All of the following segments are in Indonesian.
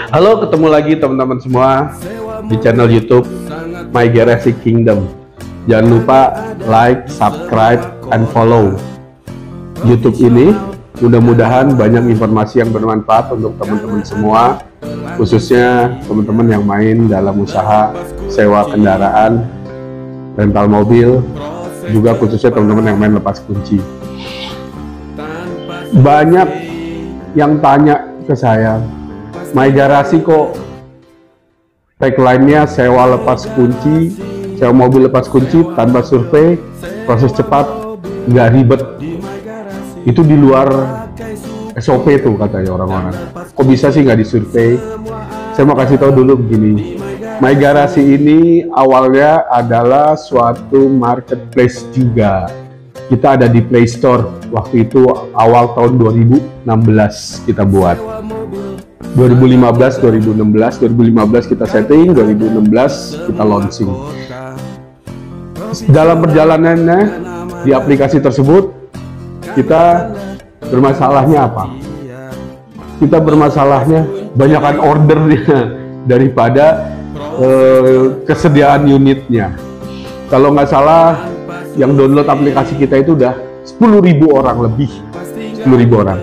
Halo, ketemu lagi teman-teman semua di channel YouTube My Garasi Kingdom. Jangan lupa like, subscribe, and follow YouTube ini. Mudah-mudahan banyak informasi yang bermanfaat untuk teman-teman semua, khususnya teman-teman yang main dalam usaha sewa kendaraan, rental mobil, juga khususnya teman-teman yang main lepas kunci. Banyak yang tanya ke saya, My Garasi kok tagline-nya sewa lepas kunci, sewa mobil lepas kunci tanpa survei, proses cepat, nggak ribet. Itu di luar SOP tuh katanya orang-orang. Kok bisa sih nggak disurvei? Saya mau kasih tahu dulu begini. My Garasi ini awalnya adalah suatu marketplace juga. Kita ada di Play Store. Waktu itu awal tahun 2016 kita buat. 2015, 2015 kita setting, 2016 kita launching. Dalam perjalanannya di aplikasi tersebut, kita bermasalahnya apa? Kita bermasalahnya banyakkan ordernya daripada kesediaan unitnya. Kalau nggak salah, yang download aplikasi kita itu udah 10.000 orang lebih, 10.000 orang.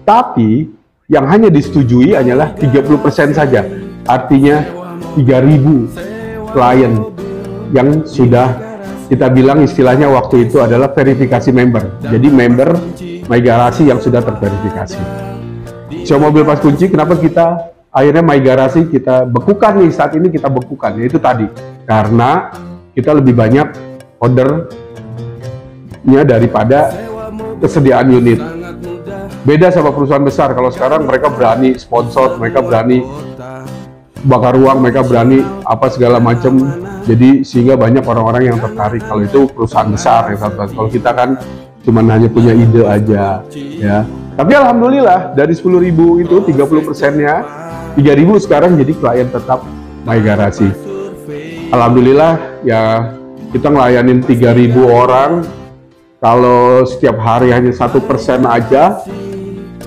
Tapi yang hanya disetujui hanyalah 30% saja. Artinya 3.000 klien yang sudah kita bilang istilahnya waktu itu adalah verifikasi member. Jadi member My Garasi yang sudah terverifikasi. Sewa mobil pas kunci, kenapa kita akhirnya My Garasi kita bekukan nih, saat ini kita bekukan, yaitu tadi karena kita lebih banyak ordernya daripada kesediaan unit. Beda sama perusahaan besar. Kalau sekarang mereka berani sponsor, mereka berani bakar uang, mereka berani apa segala macam. Jadi sehingga banyak orang-orang yang tertarik. Kalau itu perusahaan besar ya, kalau kita kan cuma hanya punya ide aja ya. Tapi alhamdulillah dari 10.000 itu 30%-nya 3.000 sekarang jadi klien tetap My Garasi. Alhamdulillah ya, kita ngelayanin 3.000 orang. Kalau setiap hari hanya 1% aja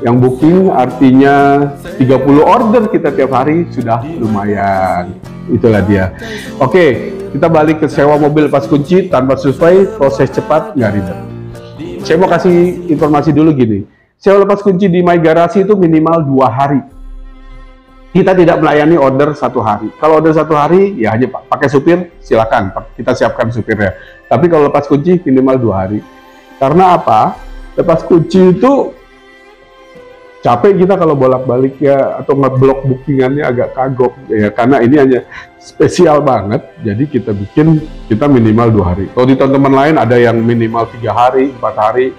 yang booking, artinya 30 order kita tiap hari, sudah lumayan. Itulah dia. Oke, kita balik ke sewa mobil pas kunci tanpa survei, proses cepat, nggak ribet. Saya mau kasih informasi dulu gini, sewa lepas kunci di My Garasi itu minimal 2 hari. Kita tidak melayani order 1 hari. Kalau order 1 hari, ya hanya pakai supir, silakan, kita siapkan supirnya. Tapi kalau lepas kunci minimal 2 hari. Karena apa? Lepas kunci itu capek kita kalau bolak-balik ya, atau ngeblok bookingannya agak kagok ya, karena ini hanya spesial banget. Jadi kita bikin, kita minimal 2 hari. Kalau di teman-teman lain ada yang minimal 3 hari, 4 hari,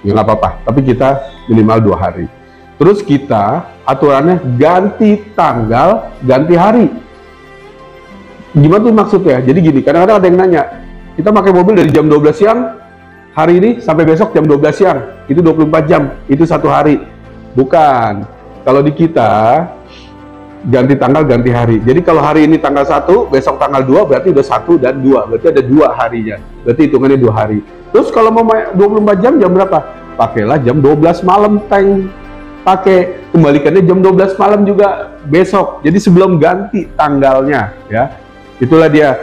ya nggak apa-apa. Tapi kita minimal 2 hari. Terus kita aturannya ganti tanggal, ganti hari. Gimana tuh maksudnya? Jadi gini, kadang-kadang ada yang nanya, kita pakai mobil dari jam 12 siang, hari ini sampai besok jam 12 siang, itu 24 jam, itu 1 hari. Bukan. Kalau di kita, ganti tanggal, ganti hari. Jadi kalau hari ini tanggal 1, besok tanggal 2, berarti udah 1 dan 2. Berarti ada 2 harinya. Berarti hitungannya 2 hari. Terus kalau mau 24 jam, jam berapa? Pakailah jam 12 malam, tank. Pakai, kembalikannya jam 12 malam juga besok. Jadi sebelum ganti tanggalnya, ya. Itulah dia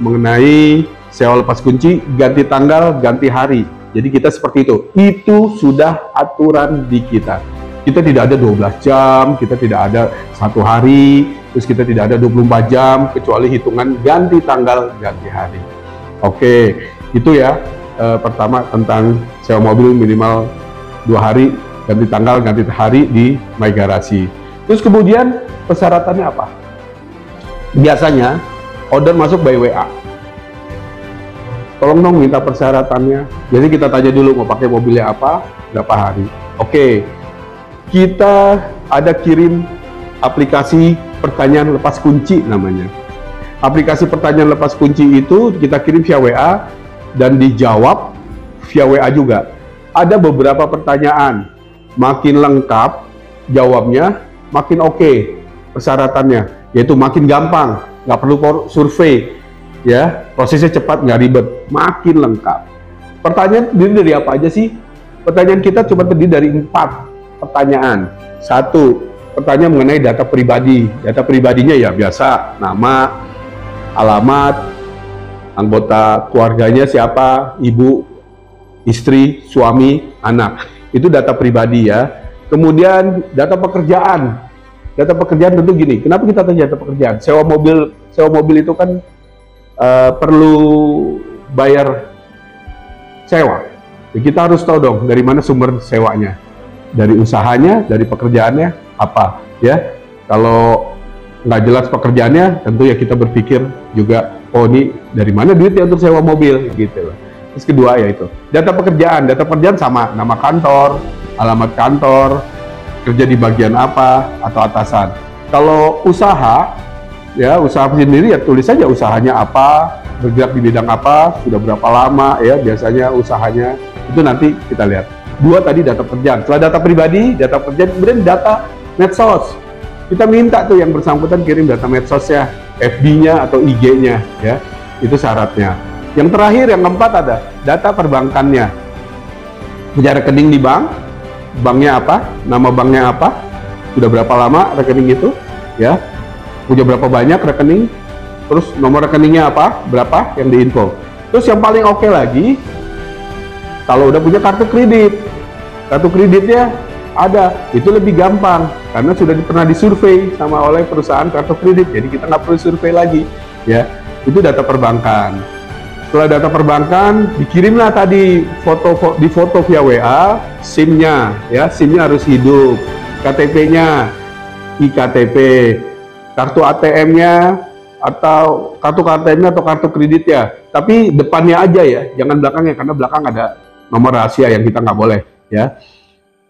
mengenai sewa lepas kunci, ganti tanggal, ganti hari. Jadi kita seperti itu. Itu sudah aturan di kita. Kita tidak ada 12 jam, kita tidak ada 1 hari, terus kita tidak ada 24 jam, kecuali hitungan ganti tanggal, ganti hari. Oke, itu ya pertama tentang sewa mobil minimal 2 hari, ganti tanggal, ganti hari di My Garasi. Terus kemudian persyaratannya apa? Biasanya order masuk by WA. Tolong dong minta persyaratannya. Jadi kita tanya dulu mau pakai mobilnya apa, berapa hari. Oke, kita ada kirim aplikasi pertanyaan lepas kunci namanya. Aplikasi pertanyaan lepas kunci itu kita kirim via WA dan dijawab via WA juga. Ada beberapa pertanyaan, makin lengkap jawabnya, makin oke persyaratannya, yaitu makin gampang, nggak perlu survei. Ya, prosesnya cepat, nggak ribet, makin lengkap. Pertanyaan terdiri dari apa aja sih? Pertanyaan kita cuma terdiri dari 4 pertanyaan. 1, pertanyaan mengenai data pribadi. Data pribadinya ya biasa, nama, alamat, anggota keluarganya siapa, ibu, istri, suami, anak. Itu data pribadi ya. Kemudian data pekerjaan. Data pekerjaan tentu gini, kenapa kita tanya data pekerjaan? Sewa mobil itu kan perlu bayar sewa. Ya, kita harus tahu dong dari mana sumber sewanya. Dari usahanya, dari pekerjaannya, apa ya. Kalau nggak jelas pekerjaannya, tentu ya kita berpikir juga, oh ini dari mana duitnya untuk sewa mobil gitu loh. Terus kedua ya itu data pekerjaan sama nama kantor, alamat kantor, kerja di bagian apa atau atasan. Kalau usaha ya, usaha sendiri ya tulis saja usahanya apa, bergerak di bidang apa, sudah berapa lama ya biasanya usahanya, itu nanti kita lihat. Dua tadi data pekerjaan. Setelah data pribadi, data pekerjaan, kemudian data medsos. Kita minta tuh yang bersangkutan kirim data medsosnya, FB-nya atau IG-nya ya. Itu syaratnya. Yang terakhir, yang keempat ada data perbankannya. Punya rekening di bank, banknya apa, nama banknya apa, sudah berapa lama rekening itu ya, punya berapa banyak rekening, terus nomor rekeningnya apa, berapa yang diinfo. Terus yang paling oke lagi, kalau udah punya kartu kredit, kartu kreditnya ada, itu lebih gampang karena sudah pernah disurvei sama oleh perusahaan kartu kredit, jadi kita nggak perlu survei lagi ya. Itu data perbankan. Setelah data perbankan, dikirimlah tadi di foto via WA, SIM-nya ya, SIM-nya harus hidup, KTP-nya iktp, kartu ATM-nya atau kartu ATM-nya atau kartu kredit ya, tapi depannya aja ya, jangan belakangnya, karena belakang ada nomor rahasia yang kita nggak boleh ya.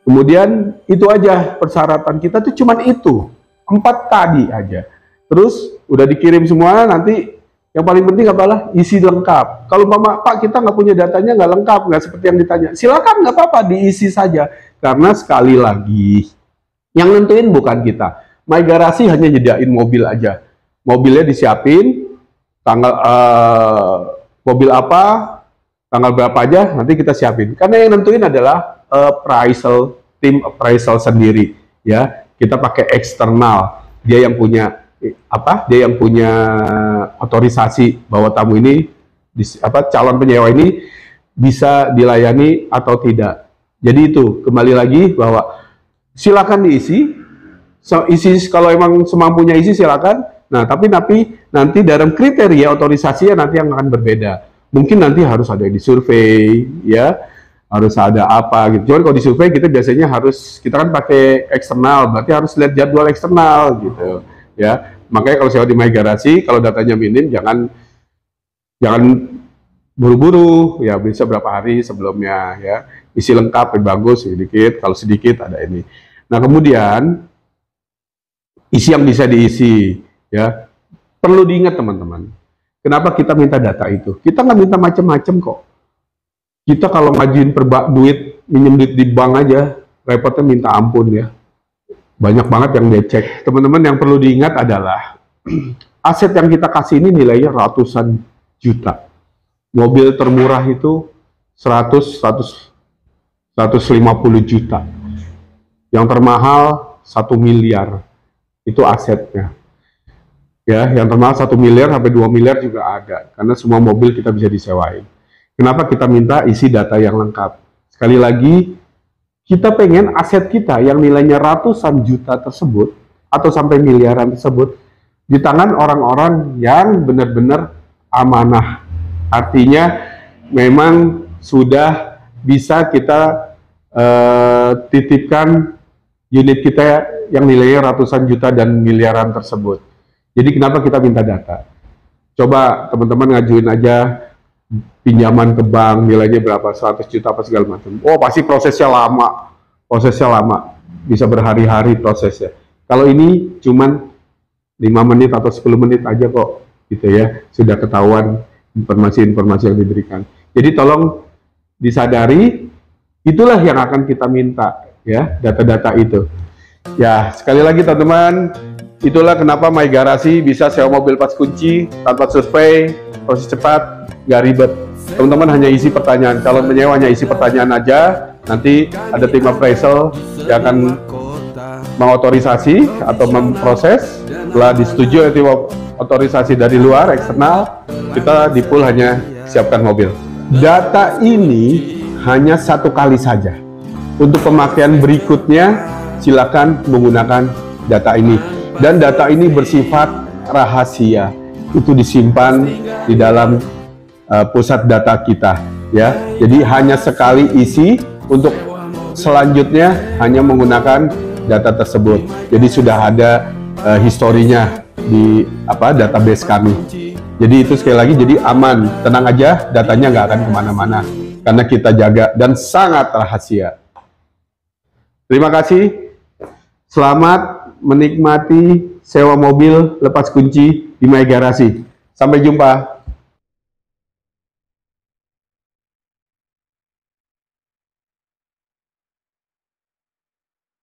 Kemudian itu aja persyaratan kita tuh cuman itu 4 tadi aja. Terus udah dikirim semua, nanti yang paling penting adalah isi lengkap. Kalau Pak kita nggak punya datanya, nggak lengkap, nggak seperti yang ditanya, silakan nggak apa-apa diisi saja. Karena sekali lagi yang nentuin bukan kita. My Garasi hanya nyediain mobil aja. Mobilnya disiapin, tanggal mobil apa, tanggal berapa aja nanti kita siapin. Karena yang nentuin adalah tim appraisal sendiri ya. Kita pakai eksternal, dia yang punya dia yang punya otorisasi bahwa tamu ini calon penyewa ini bisa dilayani atau tidak. Jadi itu kembali lagi bahwa silakan diisi, kalau emang semampunya isi silakan. Nah tapi nanti dalam kriteria otorisasinya nanti yang akan berbeda. Mungkin nanti harus ada yang disurvei ya, harus ada apa gitu. Cuman kalau disurvei kita biasanya kita kan pakai eksternal, berarti harus lihat jadwal eksternal gitu ya. Makanya kalau sewa di My Garasi, kalau datanya minim, jangan buru-buru ya, bisa berapa hari sebelumnya ya, isi lengkap, bagus sedikit, kalau sedikit ada ini. Nah kemudian isi yang bisa diisi ya, perlu diingat teman-teman, kenapa kita minta data itu? Kita nggak minta macam-macam kok. Kita kalau ngajuin minjem duit di bank aja, repotnya minta ampun ya. Banyak banget yang becek. Teman-teman, yang perlu diingat adalah aset yang kita kasih ini nilainya ratusan juta. Mobil termurah itu 150 juta. Yang termahal 1 miliar. Itu asetnya. Ya, yang termahal 1 miliar sampai 2 miliar juga ada. Karena semua mobil kita bisa disewain. Kenapa kita minta isi data yang lengkap? Sekali lagi, kita pengen aset kita yang nilainya ratusan juta tersebut atau sampai miliaran tersebut di tangan orang-orang yang benar-benar amanah. Artinya memang sudah bisa kita titipkan unit kita yang nilainya ratusan juta dan miliaran tersebut. Jadi kenapa kita minta data? Coba teman-teman ngajuin aja pinjaman ke bank nilainya berapa, 100 juta apa segala macam. Oh pasti prosesnya lama, bisa berhari-hari prosesnya. Kalau ini cuman 5 menit atau 10 menit aja kok, gitu ya, sudah ketahuan informasi-informasi yang diberikan. Jadi tolong disadari, itulah yang akan kita minta ya, data-data itu. Ya sekali lagi teman-teman, itulah kenapa My Garasi bisa sewa mobil pas kunci tanpa survei, proses cepat, nggak ribet. Teman-teman hanya isi pertanyaan, calon penyewa hanya isi pertanyaan aja, nanti ada tim appraisal yang akan mengotorisasi atau memproses, setelah disetujui oleh tim otorisasi dari luar eksternal, kita di pool hanya siapkan mobil. Data ini hanya 1 kali saja. Untuk pemakaian berikutnya silakan menggunakan data ini, dan data ini bersifat rahasia, itu disimpan di dalam pusat data kita ya. Jadi hanya sekali isi, untuk selanjutnya hanya menggunakan data tersebut. Jadi sudah ada historinya di database kami. Jadi itu sekali lagi, jadi aman, tenang aja, datanya nggak akan kemana-mana karena kita jaga dan sangat rahasia. Terima kasih, selamat menikmati sewa mobil lepas kunci di My Garasi. Sampai jumpa.